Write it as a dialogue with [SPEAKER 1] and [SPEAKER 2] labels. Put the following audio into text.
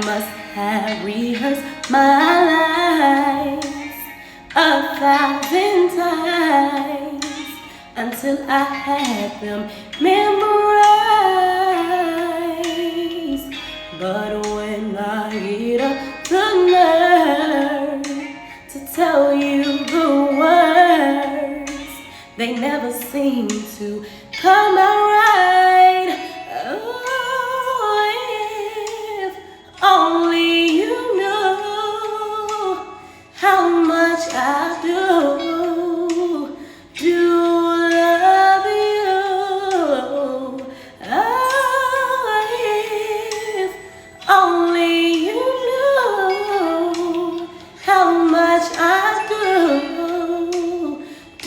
[SPEAKER 1] must have rehearsed my lines 1,000 times until I had them memorized. But when I get up the nerve to tell you the words, they never seem to come out right. Oh, if only